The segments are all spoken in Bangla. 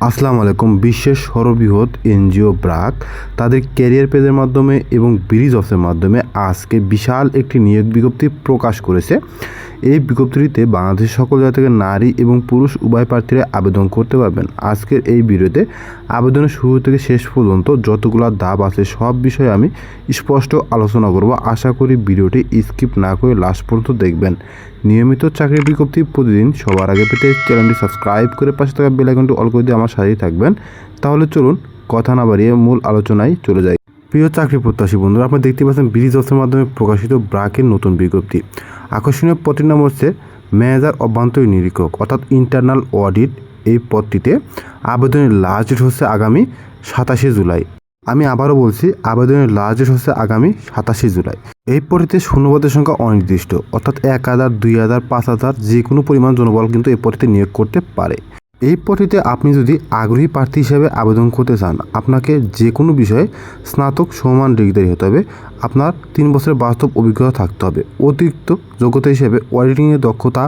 আসসালামু আলাইকুম। বিশ্বের সর্ববৃহৎ এনজিও ব্র্যাক তাদের ক্যারিয়ার পেজের মাধ্যমে এবং ব্রিজ অফের মাধ্যমে আজকে বিশাল একটি নিয়োগ বিজ্ঞপ্তি প্রকাশ করেছে। এই বিজ্ঞপ্তিটিতে বাংলাদেশের সকল জায়গা থেকে নারী এবং পুরুষ উভয় প্রার্থীরা আবেদন করতে পারবেন। আজকের এই ভিডিওতে আবেদনের শুরু থেকে শেষ পর্যন্ত যতগুলো ধাপ আছে সব বিষয়ে আমি স্পষ্ট আলোচনা করব। আশা করি ভিডিওটি স্কিপ না করে লাস্ট পর্যন্ত দেখবেন। নিয়মিত চাকরির বিজ্ঞপ্তি প্রতিদিন সবার আগে পেতে চ্যানেলটি সাবস্ক্রাইব করে পাশে থাকা বেল আইকনটি অল করে দিয়ে আমার সাথেই থাকবেন। তাহলে চলুন কথা না বাড়িয়ে মূল আলোচনায় চলে যাই। প্রিয় চাকরি প্রত্যাশী বন্ধুরা, আপনারা দেখতে পাচ্ছেন ব্রিজ অফের মাধ্যমে প্রকাশিত ব্র্যাকের নতুন বিজ্ঞপ্তি। আকর্ষণীয় পদটির নাম হচ্ছে ম্যানেজার অভ্যন্তরীণ নিরীক্ষক অর্থাৎ ইন্টারনাল অডিট। এই পদটিতে আবেদনের লাস্ট ডেট হচ্ছে আগামী 27শে জুলাই। আমি আবারও বলছি, আবেদনের লাস্ট ডেট হচ্ছে আগামী 27শে জুলাই। এই পদটিতে শূন্যপদের সংখ্যা অনির্দিষ্ট, অর্থাৎ 1000, 2000, 5000 যে কোনো পরিমাণ জনবল কিন্তু এই পদটিতে নিয়োগ করতে পারে। এই পদটিতে আপনি যদি আগ্রহী প্রার্থী হিসেবে আবেদন করতে চান, আপনাকে যে কোনো বিষয়ে স্নাতক সমান ডিগ্রি হতে হবে। আপনার 3 বছরের বাস্তব অভিজ্ঞতা থাকতে হবে। অতিরিক্ত যোগ্যতা হিসেবে অডিটিংয়ের দক্ষতা,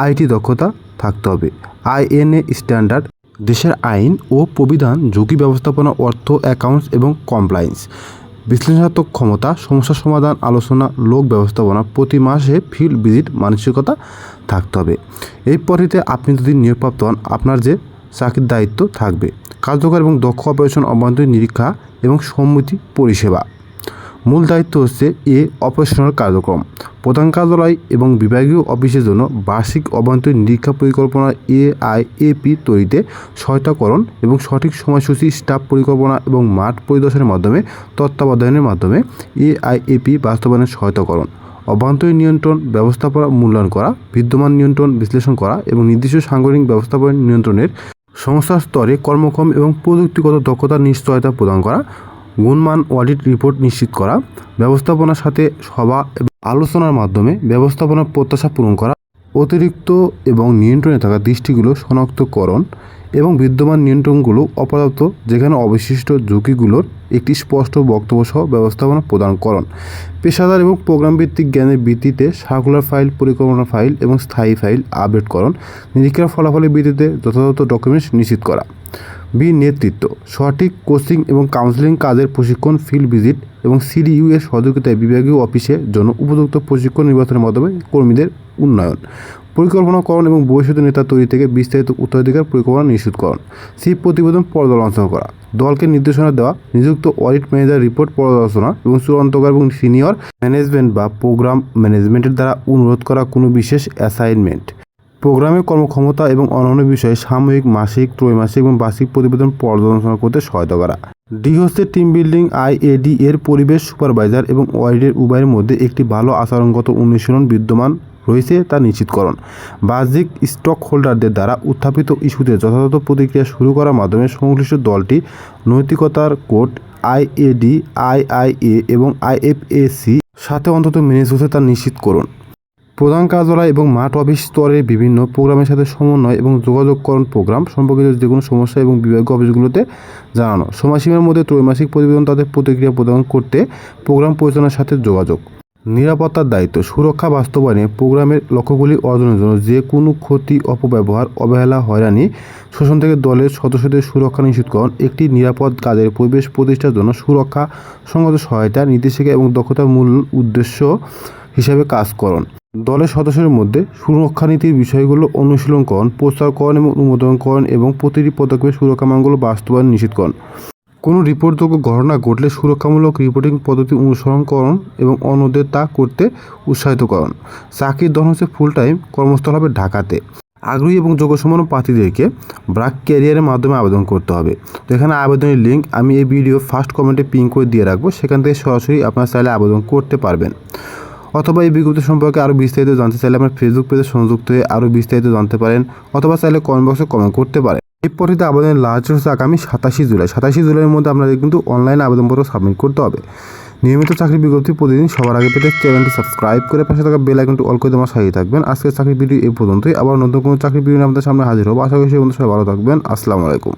আইটি দক্ষতা থাকতে হবে। আইএনএ স্ট্যান্ডার্ড, দেশের আইন ও প্রবিধান, ঝুঁকি ব্যবস্থাপনা, অর্থ, অ্যাকাউন্টস এবং কমপ্লায়েন্স, বিশ্লেষণাত্মক ক্ষমতা, সমস্যা সমাধান, আলোচনা, লোক ব্যবস্থাপনা, প্রতি মাসে ফিল্ড ভিজিট মানসিকতা থাকতে হবে। এই পদ্ধতিতে আপনি যদি নিয়োগপ্রাপ্ত হন, আপনার যে চাকরির দায়িত্ব থাকবে কার্যকর এবং দক্ষ অপারেশন, অভ্যন্তরীণ নিরীক্ষা এবং সম্মতি পরিষেবা। মূল দায়িত্ব হচ্ছে অপারেশনাল কার্যক্রম, প্রধান কার্যালয় এবং বিভাগীয় অফিসের জন্য বার্ষিক অভ্যন্তরীণ নিরীক্ষা পরিকল্পনা AIAP তৈরিতে সহায়তাকরণ এবং সঠিক সময়সূচি, স্টাফ পরিকল্পনা এবং মাঠ পরিদর্শনের মাধ্যমে তত্ত্বাবধানের মাধ্যমে AIAP বাস্তবায়নের সহায়তাকরণ। অভ্যন্তরীণ নিয়ন্ত্রণ ব্যবস্থাপনা মূল্যায়ন করা, বিদ্যমান নিয়ন্ত্রণ বিশ্লেষণ করা এবং নির্দিষ্ট সাংগঠনিক ব্যবস্থাপনা নিয়ন্ত্রণের সংস্থার স্তরে কর্মক্ষম এবং প্রযুক্তিগত দক্ষতার নিশ্চয়তা প্রদান করা, গুণমান অডিট রিপোর্ট নিশ্চিত করা, ব্যবস্থাপনার সাথে সভা এবং আলোচনার মাধ্যমে ব্যবস্থাপনার প্রত্যাশা পূরণ করা, অতিরিক্ত এবং নিয়ন্ত্রণে থাকা দৃষ্টিগুলো শনাক্তকরণ এবং বিদ্যমান নিয়ন্ত্রণগুলো অপর্যাপ্ত যেখানে অবশিষ্ট ঝুঁকিগুলোর একটি স্পষ্ট বক্তব্য সহ ব্যবস্থাপনা প্রদানকরণ। পেশাদার এবং প্রোগ্রাম ভিত্তিক জ্ঞানের ভিত্তিতে সার্কুলার ফাইল, পরিকল্পনা ফাইল এবং স্থায়ী ফাইল আপডেটকরণ, নিরীক্ষার ফলাফলের ভিত্তিতে যথাযথ ডকুমেন্টস নিশ্চিত করা। নেতৃত্ব, সঠিক কোচিং এবং কাউন্সেলিং কাজের প্রশিক্ষণ, ফিল্ড ভিজিট এবং CDU এর সহযোগিতায় বিভাগীয় অফিসের জন্য উপযুক্ত প্রশিক্ষণ নির্বাচনের মাধ্যমে কর্মীদের উন্নয়ন। পরিকল্পনাকরণ এবং ভবিষ্যৎ নেতা তৈরি থেকে বিস্তারিত উত্তরাধিকার পরিকল্পনা নিশ্চিতকরণ। প্রতিবেদন পর্যালোচনা করা, দলকে নির্দেশনা দেওয়া, নিযুক্ত অডিট ম্যানেজার রিপোর্ট পর্যালোচনা এবং চূড়ান্তকার এবং সিনিয়র ম্যানেজমেন্ট বা প্রোগ্রাম ম্যানেজমেন্টের দ্বারা অনুরোধ করা কোনো বিশেষ অ্যাসাইনমেন্ট। প্রোগ্রামের কর্মক্ষমতা এবং অন্যান্য বিষয়ে সাময়িক, মাসিক, ত্রৈমাসিক এবং বার্ষিক প্রতিবেদন পর্যালোচনা করতে সহায়তা করা। হচ্ছে টিম বিল্ডিং। IAD এর পরিবেশ সুপারভাইজার এবং অডিটের উভয়ের মধ্যে একটি ভালো আচরণগত অনুশীলন বিদ্যমান রয়েছে তা নিশ্চিতকরণ। বাহ্যিক স্টক হোল্ডারদের দ্বারা উত্থাপিত ইস্যুতে যথাযথ প্রতিক্রিয়া শুরু করার মাধ্যমে সংশ্লিষ্ট দলটি নৈতিকতার কোড IAD, IIA এবং IFAC সাথে অন্তত মেনে চলছে তা নিশ্চিত করুন। প্রধান কার্যালয় এবং মাঠ অফিস স্তরে বিভিন্ন প্রোগ্রামের সাথে সমন্বয় এবং যোগাযোগকরণ, প্রোগ্রাম সম্পর্কিত যে কোনো সমস্যা এবং বিভাগীয় অফিসগুলোতে জানানো। সময়সীমার মধ্যে ত্রৈমাসিক প্রতিবেদন তাদের প্রতিক্রিয়া প্রদান করতে প্রোগ্রাম পরিচালনার সাথে যোগাযোগ। নিরাপত্তার দায়িত্ব, সুরক্ষা বাস্তবায়নে প্রোগ্রামের লক্ষ্যগুলি অর্জনের জন্য যে কোনো ক্ষতি, অপব্যবহার, অবহেলা, হয়রানি, শোষণ থেকে দলের সদস্যদের সুরক্ষা নিশ্চিতকরণ। একটি নিরাপদ কাজের পরিবেশ প্রতিষ্ঠার জন্য সুরক্ষা সংগত সহায়তা, নির্দেশিকা এবং দক্ষতার মূল উদ্দেশ্য হিসাবে কাজকরণ। দলের সদস্যদের মধ্যে সুরক্ষানীতির বিষয়গুলো অনুশীলনকরণ, প্রচারকরণ এবং অনুমোদনকরণ এবং প্রতিটি পদক্ষেপে সুরক্ষা মানগুলো বাস্তবায়ন নিশ্চিতকরণ। কোনো রিপোর্টযোগ্য ঘটনা ঘটলে সুরক্ষামূলক রিপোর্টিং পদ্ধতি অনুসরণকরণ এবং অন্যদের তা করতে উৎসাহিতকরণ। চাকরির ধরন হচ্ছে ফুল টাইম, কর্মস্থল হবে ঢাকাতে। আগ্রহী এবং যোগ্যসম্পন্ন প্রার্থীদেরকে ব্র্যাক ক্যারিয়ারের মাধ্যমে আবেদন করতে হবে। তো এখানে আবেদনের লিঙ্ক আমি এই ভিডিও ফার্স্ট কমেন্টে পিন করে দিয়ে রাখবো, সেখান থেকে সরাসরি আপনারা চাইলে আবেদন করতে পারবেন। অথবা এই বিজ্ঞপ্তি সম্পর্কে আরও বিস্তারিত জানতে চাইলে আমার ফেসবুক পেজে সংযুক্ত হয়ে আরও বিস্তারিত জানতে পারেন, অথবা চাইলে কমেন্ট বক্সে কমেন্ট করতে পারেন। এই পদ্ধতিতে আবেদনের লাস্ট হচ্ছে আগামী 27শে জুলাই। 27শে জুলাইয়ের মধ্যে আপনাদের কিন্তু অনলাইনে আবেদনপত্র সাবমিট করতে হবে। নিয়মিত চাকরির বিজ্ঞপ্তি প্রতিদিন সবার আগে পেতে চ্যানেলটি সাবস্ক্রাইব করে পাশে থাকা বেল আইকনটি অল করে আমার সাথে থাকবেন। আজকের চাকরির ভিডিও এই পর্যন্তই। আবার নতুন কোনো চাকরির ভিডিও আপনাদের সামনে হাজির হবো। আশা করি সেই বন্ধু সবাই ভালো থাকবেন। আসসালামু আলাইকুম।